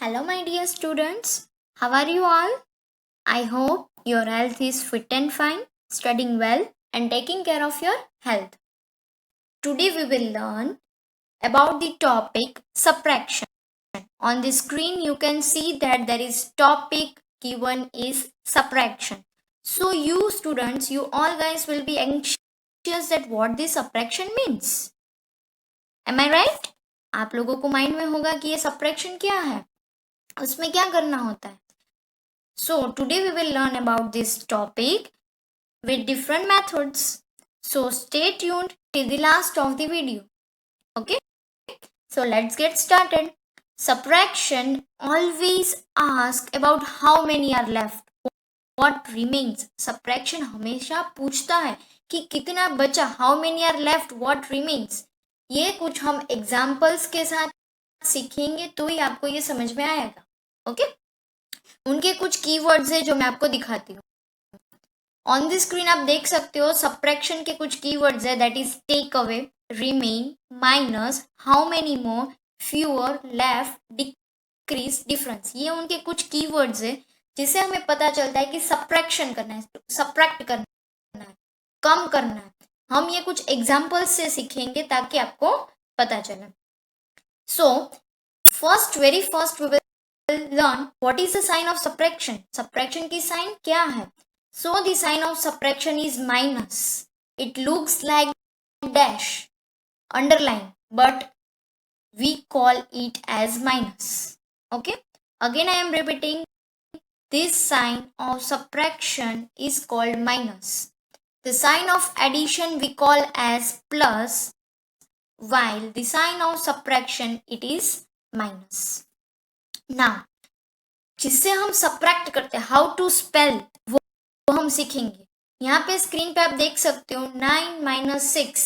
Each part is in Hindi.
Hello, my dear students. How are you all? I hope your health is fit and fine, studying well, and taking care of your health. Today, we will learn about the topic subtraction. On the screen, you can see that there is topic given is subtraction. So, you students, you all guys will be anxious that what this subtraction means. Am I right? आप लोगों को माइंड में होगा कि ये subtraction क्या है, उसमें क्या करना होता है. So today we will learn about this topic with different methods. So stay tuned till the last of the video. Okay? So let's get started. Subtraction always asks about how many are left. What remains? Subtraction हमेशा पूछता है कि कितना बचा. How many are left? What remains? ये कुछ हम एग्जाम्पल्स के साथ सीखेंगे तो ही आपको ये समझ में आएगा. ओके? उनके कुछ कीवर्ड्स है जो मैं आपको दिखाती हूँ. ऑन द स्क्रीन आप देख सकते हो सब्ट्रैक्शन के कुछ कीवर्ड्स है. That is take away, remain, minus, how many more, fewer, left, decrease, difference. ये उनके कुछ कीवर्ड्स है जिससे हमें पता चलता है कि सब्ट्रैक्शन करना है, सब्ट्रैक्ट करना है, कम करना है. हम ये कुछ एग्जाम्पल्स से सीखेंगे ताकि आपको पता चले. So very first we will learn what is the sign of subtraction. Subtraction की sign क्या है? So the sign of subtraction is minus. It looks like dash, underline, but we call it as minus. Okay? Again I am repeating, this sign of subtraction is called minus. The sign of addition we call as plus, while the sign of subtraction it is minus. Now, जिससे हम सब्ट्रैक्ट करते हैं, हाउ टू स्पेल, वो हम सीखेंगे. यहाँ पे स्क्रीन पे आप देख सकते हो 9 माइनस 6.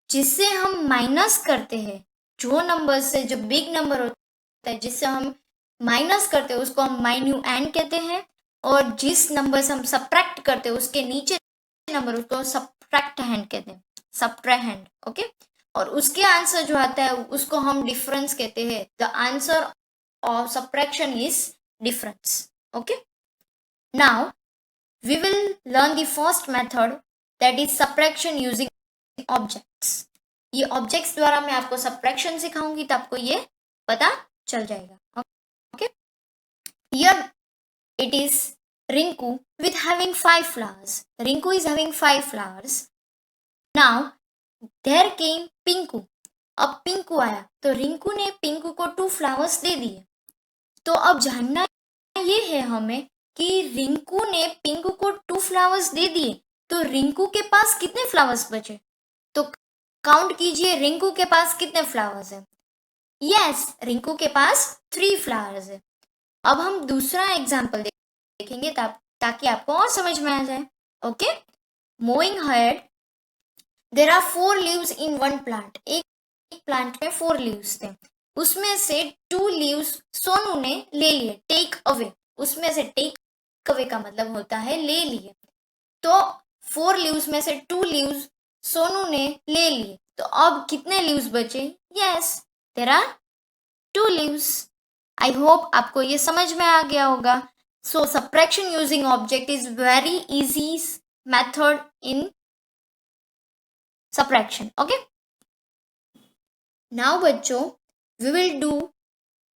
जिससे हम माइनस करते हैं, जो नंबर से जो बिग नंबर होता है जिससे हम माइनस करते हैं उसको हम माइन्यूएंड कहते हैं. और जिस नंबर से हम सब्ट्रैक्ट करते हैं उसके नीचे नंबर उसको सब्ट्रैक्टेंड कहते हैं, सब्ट्रैहेंड. ओके? और उसके आंसर जो आता है उसको हम डिफरेंस कहते हैं. The answer of subtraction is difference. Okay? Now we will learn the first method, that is subtraction using objects. ये objects द्वारा मैं आपको subtraction सिखाऊंगी तो आपको ये पता चल जाएगा. Okay? Here it is Rinku with having 5 flowers. Rinku is having 5 flowers. Now there came Pinku. अब पिंकू आया तो रिंकू ने पिंकू को 2 flowers दे दिए. तो अब जानना ये है हमें कि रिंकू ने पिंकू को 2 फ्लावर्स दे दिए तो रिंकू के पास कितने फ्लावर्स बचे. तो काउंट कीजिए रिंकू के पास कितने फ्लावर्स है. यस, रिंकू के पास 3 फ्लावर्स है. अब हम दूसरा एग्जांपल देखेंगे ताकि आपको और समझ में आ जाए. Okay? Moving ahead, there are 4 leaves in one plant. एक प्लांट में 4 लीव्स थे. उसमें से 2 लीव्स सोनू ने ले लिए. टेक अवे, उसमें से टेक अवे का मतलब होता है ले लिए. तो 4 लीव्स में से 2 लीव्स सोनू ने ले लिए. तो अब कितने लीव्स बचे? Yes, there are 2 leaves. I hope आपको ये समझ में आ गया होगा. So subtraction using object is very easy method in subtraction. Okay? Now बच्चों, we will do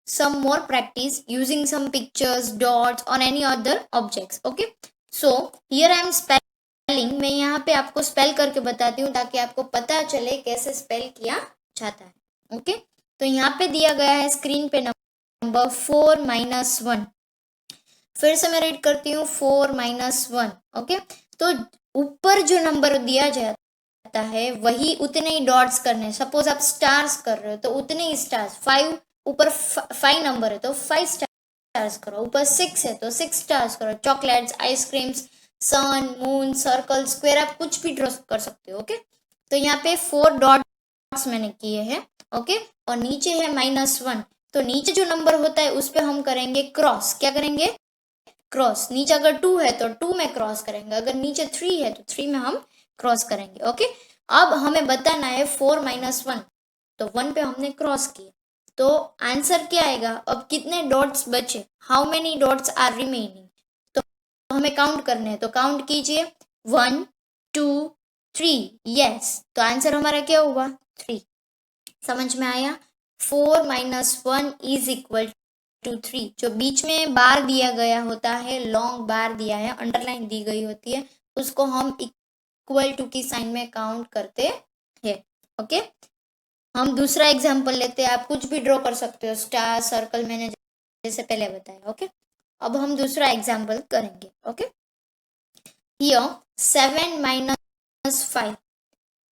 some more practice using some pictures, dots or any other objects. Okay? So here I am spelling. मैं यहाँ पे आपको स्पेल करके बताती हूँ ताकि आपको पता चले कैसे स्पेल किया जाता है. ओके? तो यहाँ पे दिया गया है स्क्रीन पे नंबर 4 माइनस 1. फिर से मैं रीड करती हूँ 4 माइनस 1. ओके? तो ऊपर जो नंबर दिया जाता है वही उतने ही डॉट्स करने. सपोज आप स्टार्स कर रहे हो तो उतने ही स्टार्स. 5 ऊपर 5 नंबर है तो 5 स्टार्स करो. ऊपर 6 है तो 6 स्टार्स करो. चॉकलेट्स, आइसक्रीम्स, सन, मून, सर्कल, स्क्वायर, आप कुछ भी ड्रॉ कर सकते हो. ओके? तो यहाँ पे 4 डॉट्स मैंने किए हैं. ओके? और नीचे है -1. तो नीचे जो नंबर होता है उस पर हम करेंगे क्रॉस. क्या करेंगे? क्रॉस. नीचे अगर 2 है तो 2 में क्रॉस करेंगे. अगर नीचे 3 है तो 3 में हम क्रॉस करेंगे. ओके? अब हमें बताना है 4 माइनस 1. तो 1 पे हमने क्रॉस किया. तो आंसर क्या आएगा? अब कितने डॉट्स बचे? How many dots are remaining? तो हमें काउंट करने हैं, तो काउंट कीजिए 1 2 3। यस, तो आंसर हमारा क्या हुआ? 3। समझ में आया? 4 - 1 इज इक्वल टू 3। जो बीच में बार दिया गया होता है, लॉन्ग बार दिया है, अंडरलाइन दी गई होती है, उसको हम इक्वल टू की साइन में काउंट करते हैं। ओके, हम दूसरा एग्जांपल लेते हैं। आप कुछ भी ड्रॉ कर सकते हो, स्टार, सर्कल, मैंने जैसे पहले बताया। ओके, अब हम दूसरा एग्जांपल करेंगे। Okay, here 7 - 5।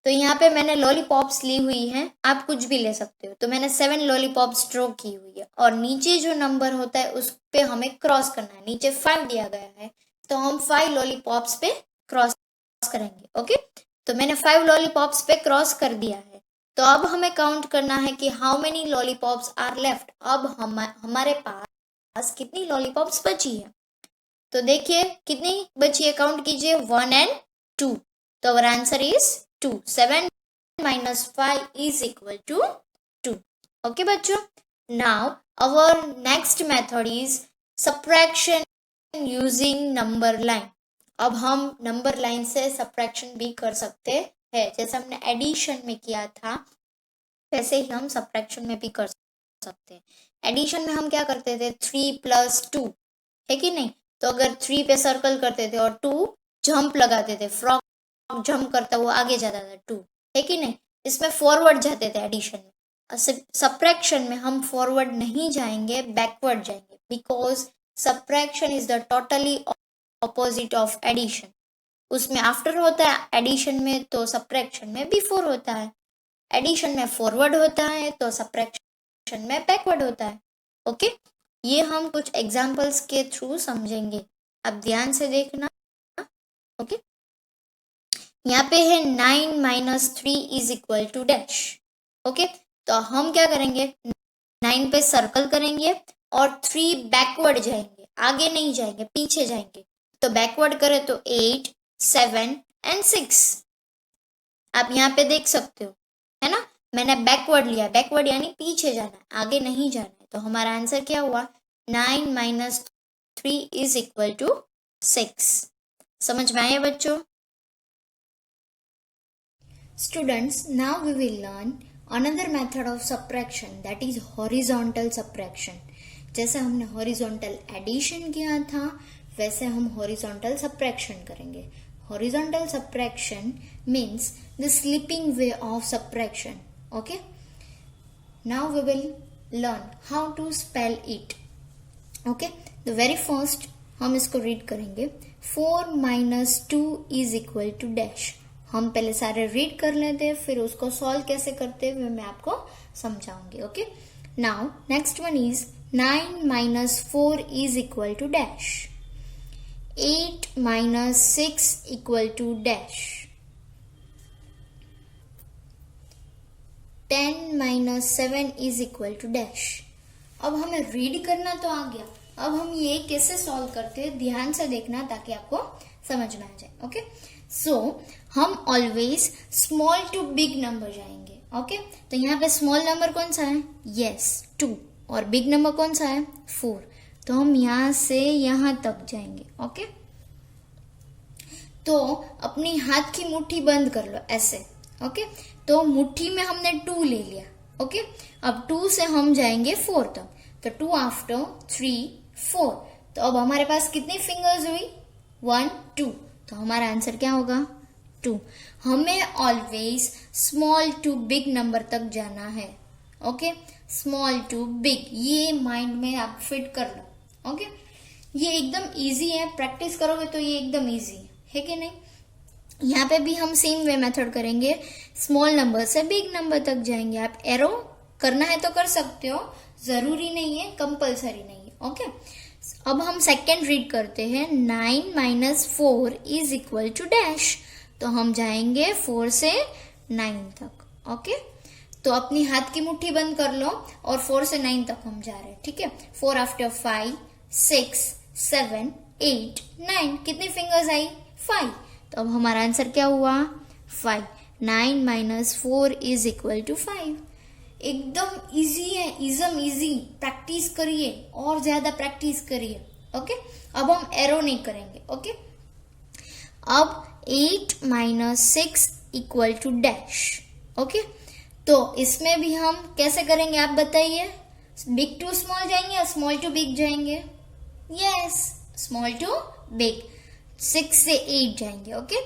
तो यहाँ पे मैंने लॉलीपॉप्स ली हुई हैं, आप कुछ भी ले सकते हो। तो मैंने 7 लॉलीपॉप्स ड्रॉ की हुई है, और नीचे जो नंबर होता है उस पे हमें क्रॉस करना है। नीचे 5 दिया गया है, तो हम 5 लॉलीपॉप्स पे क्रॉस करेंगे। ओके, तो मैंने 5 लॉलीपॉप्स पे क्रॉस कर दिया है। तो अब हमें काउंट करना है कि how many lollipops are left. अब हमारे पास कितनी लॉलीपॉप्स बची है? तो देखिए कितनी बची है, काउंट कीजिए 1 and 2। तो our answer is 2। 7 - 5 is equal to 2। Okay बच्चों, now our next method is subtraction using number line. अब हम नंबर लाइन से सब्ट्रैक्शन भी कर सकते हैं। जैसे हमने एडिशन में किया था, वैसे ही हम सब्ट्रैक्शन में भी कर सकते हैं। एडिशन में हम क्या करते थे? 3 + 2, है कि नहीं? तो अगर 3 पे सर्कल करते थे और 2 जंप लगाते थे, फ्रॉग जंप करता वो आगे जाता था 2, है कि नहीं? इसमें फॉरवर्ड जाते थे एडिशन में। सब्ट्रैक्शन में हम फॉरवर्ड नहीं जाएंगे, बैकवर्ड जाएंगे, because subtraction is the totally opposite of addition. उसमें आफ्टर होता है एडिशन में, तो सब्ट्रैक्शन में बिफोर होता है। एडिशन में फॉरवर्ड होता है, तो सब्ट्रैक्शन में बैकवर्ड होता है। ओके, ये हम कुछ एग्जाम्पल्स के थ्रू समझेंगे, आप ध्यान से देखना। ओके, यहाँ पे है 9 - 3 is equal to dash. Okay, तो हम क्या करेंगे? 9 पे सर्कल करेंगे और 3 बैकवर्ड जाएंगे, आगे नहीं जाएंगे, पीछे जाएंगे। तो बैकवर्ड करें तो 8 7 and 6। आप यहाँ पे देख सकते हो, है ना? मैंने बैकवर्ड लिया, बैकवर्ड यानी पीछे जाना है, आगे नहीं जाना है। तो हमारा आंसर क्या हुआ? 9 - 3 इज इक्वल टू 6। समझ में आया बच्चों? Students, now we will learn another method of subtraction, that is horizontal subtraction। जैसे हमने horizontal addition किया था, वैसे हम horizontal subtraction करेंगे। Horizontal subtraction means the slipping way of subtraction। Okay? Now we will learn how to spell it। Okay? The very first हम इसको read करेंगे। 4 - 2 is equal to dash। हम पहले सारे रीड कर लेते हैं, फिर उसको सॉल्व कैसे करते हैं मैं आपको समझाऊंगी। Okay, now next one is 9 - 4 is equal to dash. 8 - 6 equal to dash. 10 - 7 is equal to dash. अब हमें रीड करना तो आ गया, अब हम ये कैसे सॉल्व करते हैं ध्यान से देखना, ताकि आपको समझ में आ जाए। ओके, सो हम always small to big number जाएंगे। ओके, तो यहाँ पे स्मॉल नंबर कौन सा है? यस, 2। और बिग नंबर कौन सा है? 4। तो हम यहाँ से यहाँ तक जाएंगे। ओके, तो अपनी हाथ की मुट्ठी बंद कर लो ऐसे। ओके, तो मुट्ठी में हमने 2 ले लिया। ओके, अब 2 से हम जाएंगे 4 तक, तो 2 आफ्टर 3 4। तो अब हमारे पास कितनी फिंगर्स हुई? 1 2। तो हमारा आंसर क्या होगा? 2। हमें always small to big number तक जाना है। ओके, स्मॉल टू बिग, ये माइंड में आप फिट कर लो। ओके, ये एकदम इजी है, प्रैक्टिस करोगे तो ये एकदम इजी है कि नहीं? यहाँ पे भी हम सेम वे मेथड करेंगे, स्मॉल नंबर से बिग नंबर तक जाएंगे। आप एरो करना है तो कर सकते हो, जरूरी नहीं है, कंपल्सरी नहीं है। ओके, अब हम सेकेंड रीड करते हैं। 9 - 4 इज इक्वल टू डैश। तो हम जाएंगे 4 से 9 तक। ओके, तो अपनी हाथ की मुट्ठी बंद कर लो और 4 से 9 तक हम जा रहे हैं। ठीक है, 4 आफ्टर 5 6 7 8 9। कितनी फिंगर्स आई? 5। तो अब हमारा आंसर क्या हुआ? 5। 9 - 4 इज इक्वल टू 5। एकदम इजी है, इजम इजी। प्रैक्टिस करिए और ज्यादा प्रैक्टिस करिए। ओके, अब हम एरो नहीं करेंगे। ओके, अब 8 minus 6 equal to dash. Okay, तो इसमें भी हम कैसे करेंगे आप बताइए? बिग टू स्मॉल जाएंगे या स्मॉल टू बिग जाएंगे? Yes, small to big. 6 से 8 जाएंगे। ओके,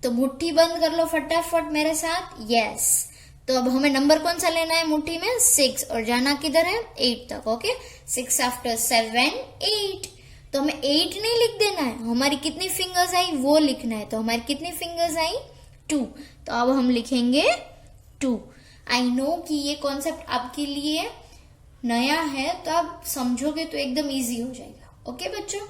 तो मुट्ठी बंद कर लो फटाफट मेरे साथ। यस, तो अब हमें नंबर कौन सा लेना है मुट्ठी में? 6, और जाना किधर है? 8 तक। Okay, 6 after 7 8। तो हमें 8 नहीं लिख देना है, हमारी कितनी फिंगर्स आई वो लिखना है। तो हमारी कितनी फिंगर्स आई? 2। तो अब हम लिखेंगे 2। आई नो कि ये कॉन्सेप्ट आपके लिए नया है, तो आप समझोगे तो एकदम इजी हो जाएगा। ओके बच्चों,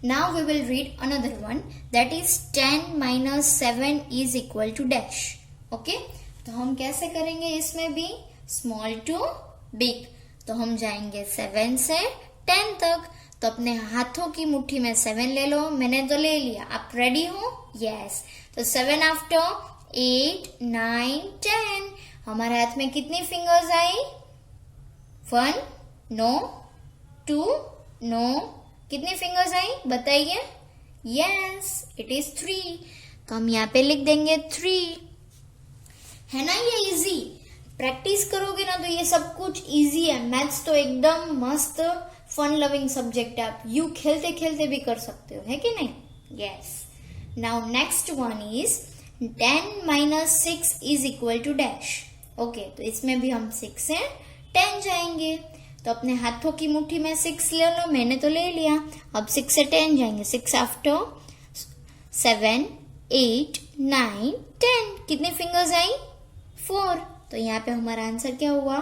now we will read another one, that is 10 minus 7 is equal to dash. Okay, तो हम कैसे करेंगे इसमें भी? Small to big. तो हम जाएंगे 7 से 10 तक। तो अपने हाथों की मुट्ठी में 7 ले लो। मैंने तो ले लिया, आप रेडी हो? यस। तो 7 आफ्टर 8 9 10। हमारे हाथ में कितनी फिंगर्स आई? 1 नो, 2 नो, कितनी फिंगर्स आई बताइए? Yes, it is 3। तो हम यहाँ पे लिख देंगे 3। है ना ये इजी? प्रैक्टिस करोगे ना तो ये सब कुछ इजी है। मैथ्स तो एकदम मस्त फन लविंग सब्जेक्ट है, आप यू खेलते खेलते भी कर सकते हो, है कि नहीं? Yes. Now next one is 10 minus 6 is equal to dash. Okay, तो इसमें भी हम 6 से 10 जाएंगे। तो अपने हाथों की मुट्ठी में 6 ले लो, मैंने तो ले लिया। अब 6 से 10 जाएंगे। 6 आफ्टर 7 8 9 10। कितनी फिंगर्स आई? 4। तो यहाँ पे हमारा आंसर क्या हुआ?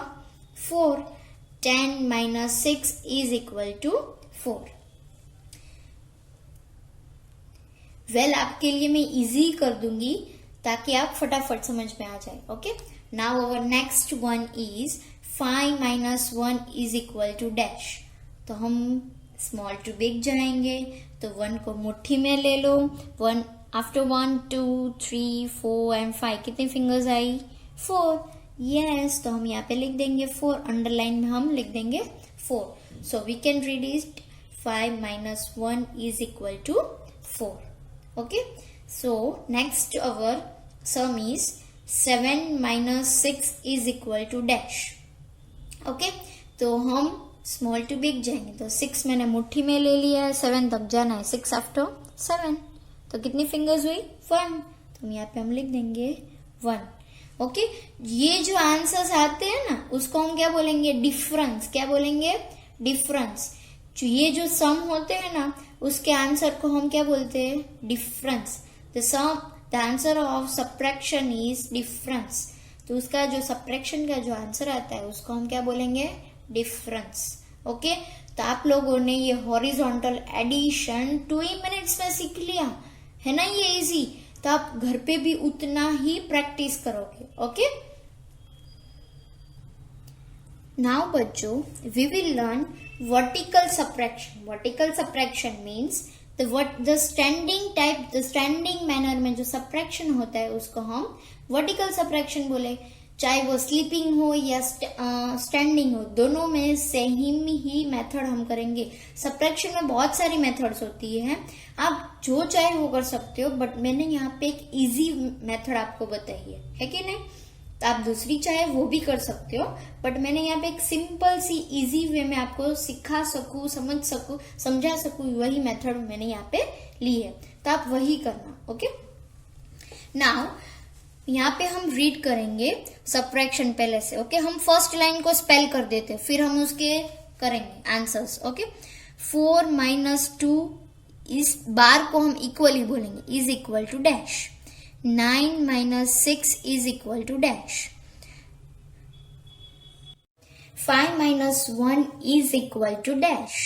4। 10 minus 6 is equal to 4। Well, आपके लिए मैं इजी कर दूंगी ताकि आप फटाफट समझ में आ जाए। Okay, now our next one is 5 minus 1 is equal to dash. तो हम स्मॉल टू बिग जाएंगे। तो 1 को मुट्ठी में ले लो। 1 आफ्टर 1 2 3 4 एंड 5। कितनी फिंगर्स आई? 4। यस, तो हम यहाँ पे लिख देंगे 4। अंडरलाइन में हम लिख देंगे 4। So we can read it 5 minus 1 is equal to 4। Okay, so next our sum is 7 minus 6 is equal to dash. Okay, तो हम स्मॉल टू बिग जाएंगे। तो 6 मैंने मुट्ठी में ले लिया है, 7 तक जाना है। 6 आफ्टर 7। तो कितनी फिंगर्स हुई? 1। तो यहाँ पे हम लिख देंगे 1। ओके, ये जो आंसर्स आते हैं ना उसको हम क्या बोलेंगे? डिफरेंस। क्या बोलेंगे? डिफरेंस। ये जो सम होते हैं ना उसके आंसर को हम क्या बोलते हैं? Difference. The answer of subtraction is difference. तो उसका जो सब्ट्रैक्शन का जो आंसर आता है उसको हम क्या बोलेंगे? डिफरेंस। ओके, तो आप लोगों ने ये हॉरिजॉन्टल एडिशन 2 ही मिनट्स में सीख लिया है ना, ये इजी। तो आप घर पे भी उतना ही प्रैक्टिस करोगे। ओके, नाउ बच्चों we will learn vertical subtraction. Vertical subtraction means the standing manner में जो सब्ट्रैक्शन होता है उसको हम वर्टिकल सब्ट्रैक्शन बोले। चाहे वो स्लीपिंग हो या स्टैंडिंग हो, दोनों में सेम ही मेथड हम करेंगे। सब्ट्रैक्शन में बहुत सारी मेथड्स होती है, आप जो चाहे वो कर सकते हो, बट मैंने यहाँ पे एक इजी मेथड आपको बताई है कि नहीं? तो आप दूसरी चाहे वो भी कर सकते हो, बट मैंने यहाँ पे एक सिंपल सी इजी वे में आपको सिखा सकूं, समझा सकूं, वही मेथड मैंने यहाँ पे ली है। तो आप वही करना। ओके, नाउ यहाँ पे हम रीड करेंगे सब्ट्रैक्शन पहले से। ओके, हम फर्स्ट लाइन को स्पेल कर देते हैं, फिर हम उसके करेंगे आंसर्स। ओके, 4 माइनस 2 इस बार को हम इक्वली बोलेंगे, is equal to dash. 9 minus 6 is equal to dash. 5 minus 1 is equal to dash.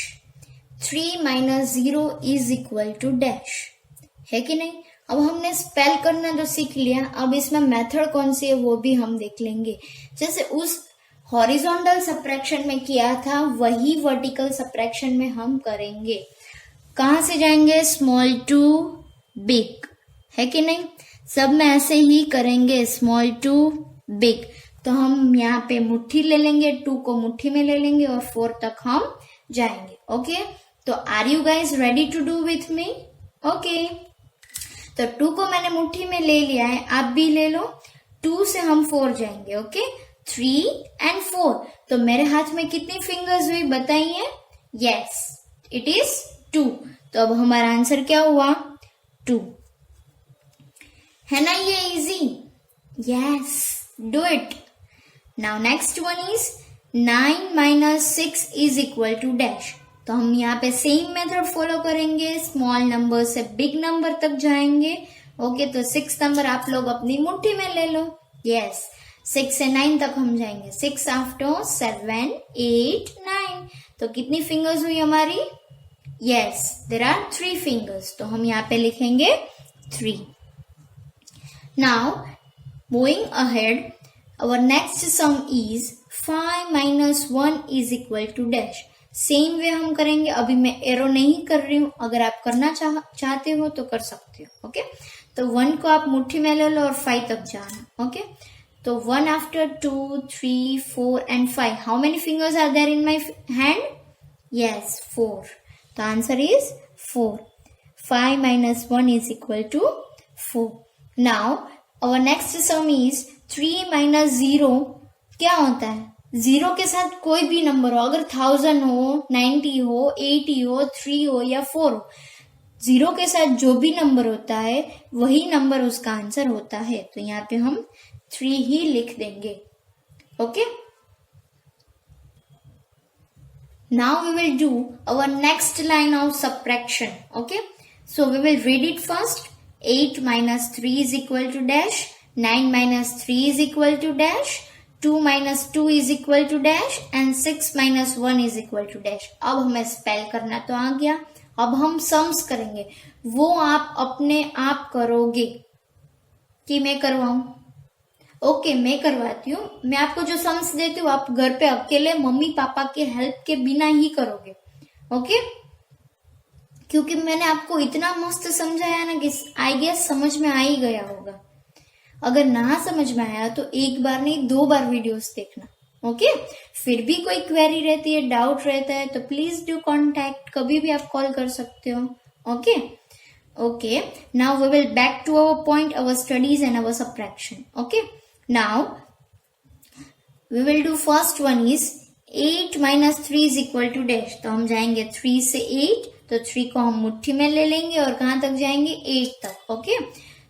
3 minus 0 is equal to dash. है कि नहीं? अब हमने स्पेल करना तो सीख लिया, अब इसमें मेथड कौन सी है वो भी हम देख लेंगे। जैसे उस हॉरिजॉन्टल सब्ट्रैक्शन में किया था वही वर्टिकल सब्ट्रैक्शन में हम करेंगे। कहां से जाएंगे? स्मॉल टू बिग, है कि नहीं? सब में ऐसे ही करेंगे, स्मॉल टू बिग। तो हम यहाँ पे मुट्ठी ले लेंगे, 2 को मुट्ठी में ले लेंगे और 4 तक हम जाएंगे। ओके, तो are you guys ready to do with me? Okay, तो 2 को मैंने मुट्ठी में ले लिया है, आप भी ले लो। 2 से हम 4 जाएंगे। Okay, 3 and 4। तो मेरे हाथ में कितनी फिंगर्स हुई बताइए? Yes, it is 2। तो अब हमारा आंसर क्या हुआ? 2। है ना ये easy? Yes, do it. Now next one is 9 minus 6 is equal to dash. तो हम यहाँ पे सेम मेथड फॉलो करेंगे, स्मॉल नंबर से बिग नंबर तक जाएंगे। ओके, तो 6 नंबर आप लोग अपनी मुट्ठी में ले लो। यस, 6 से 9 तक हम जाएंगे। 6 after 7, 8, 9। तो कितनी फिंगर्स हुई हमारी? Yes, there are 3 fingers. तो हम यहाँ पे लिखेंगे 3। Now moving ahead, our next sum is 5 minus 1 is equal to dash। Same way हम करेंगे। अभी मैं एरो नहीं कर रही हूँ, अगर आप करना चाहते हो तो कर सकते हो। ओके, तो 1 को आप मुट्ठी में ले लो और 5 तक जाना। ओके, तो 1 after 2, 3, 4 and 5। How many fingers are there in my hand? Yes, 4। तो answer is 4। 5 minus 1 is equal to 4। Now our next sum is 3 minus 0 क्या होता है? 0 के साथ कोई भी नंबर हो, अगर 1000 हो, 90 हो, 80 हो, 3 हो या 4 हो, 0 के साथ जो भी नंबर होता है वही नंबर उसका आंसर होता है। तो यहाँ पे हम 3 ही लिख देंगे। Okay, now we will do our next line of subtraction. Okay, so we will read it first. 8 minus 3 is equal to dash, 9 minus 3 is equal to dash, 2 minus 2 is equal to dash and 6 minus 1 is equal to dash। अब हमें स्पेल करना तो आ गया, अब हम सम्स करेंगे। वो आप अपने आप करोगे कि मैं करवाऊं? ओके, मैं करवाती हूँ। मैं आपको जो सम्स देती हूँ आप घर पे अकेले मम्मी पापा के हेल्प के बिना ही करोगे। ओके, क्योंकि मैंने आपको इतना मस्त समझाया ना कि आई गेस समझ में आ ही गया होगा। अगर ना समझ में आया तो एक बार नहीं 2 बार वीडियोस देखना। ओके, फिर भी कोई क्वेरी रहती है, डाउट रहता है तो प्लीज डू कॉन्टैक्ट, कभी भी आप कॉल कर सकते हो। Okay okay, now we will back to our point, our studies and our subtraction. Okay, now we will do first one is 8 minus 3 is equal to dash। तो हम जाएंगे 3 से 8, तो 3 को हम मुट्ठी में ले लेंगे और कहां तक जाएंगे? 8 तक। ओके,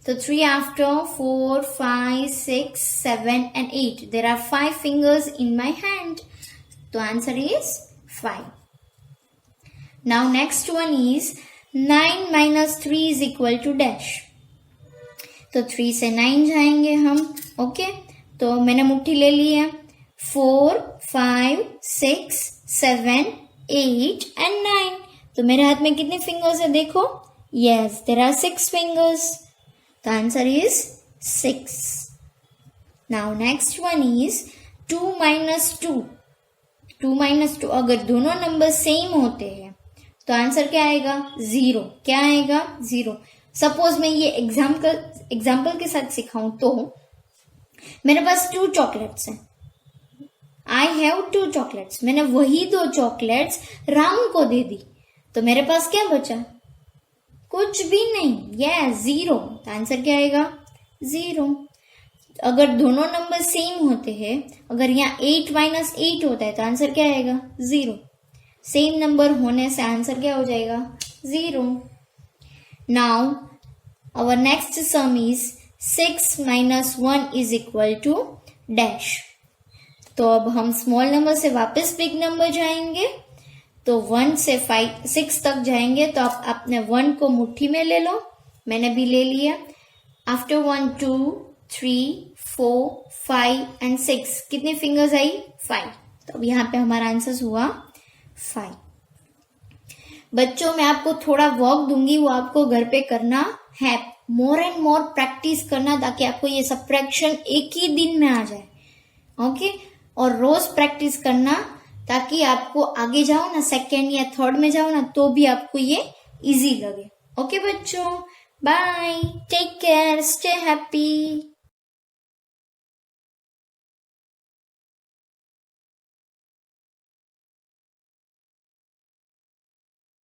तो 3 after 4, 5, 6, 7 and 8। There are 5 fingers in my hand। तो answer is 5। Now next one is 9 minus 3 is equal to dash। तो 3 से 9 जाएंगे हम। ओके, तो मैंने मुट्ठी ले ली है। 4, 5, 6, 7, 8 and 9। तो मेरे हाथ में कितने फिंगर्स है देखो? Yes, there are 6 fingers. तो answer is 6। Now next one is 2 minus 2। 2 minus 2, अगर दोनों नंबर सेम होते हैं तो आंसर क्या आएगा? 0। क्या आएगा? 0। सपोज मैं ये एग्जाम्पल के साथ सिखाऊं तो मेरे पास 2 चॉकलेट्स हैं। I have 2 chocolates. मैंने वही 2 चॉकलेट्स राम को दे दी, तो मेरे पास क्या बचा? कुछ भी नहीं। यस, 0। तो आंसर क्या आएगा? 0। अगर दोनों नंबर सेम होते हैं, अगर यहाँ 8 minus 8 होता है तो आंसर क्या आएगा? 0। सेम नंबर होने से आंसर क्या हो जाएगा? 0। Now our next sum is 6 minus 1 is equal to dash. तो अब हम स्मॉल नंबर से वापस बिग नंबर जाएंगे, तो 1 से 6 तक जाएंगे। तो आप अपने 1 को मुट्ठी में ले लो, मैंने भी ले लिया। आफ्टर 1, 2, 3, 4, 5 and 6 कितनी फिंगर्स आई? 5। तो अब यहाँ पे हमारा आंसर हुआ 5। बच्चों, मैं आपको थोड़ा वर्क दूंगी, वो आपको घर पे करना है। मोर एंड मोर प्रैक्टिस करना ताकि आपको ये सब्ट्रैक्शन एक ही दिन में आ जाए। ओके, और रोज प्रैक्टिस करना ताकि आपको आगे जाओ ना, 2nd या 3rd में जाओ ना, तो भी आपको ये इजी लगे। ओके बच्चों, bye, take care, stay happy.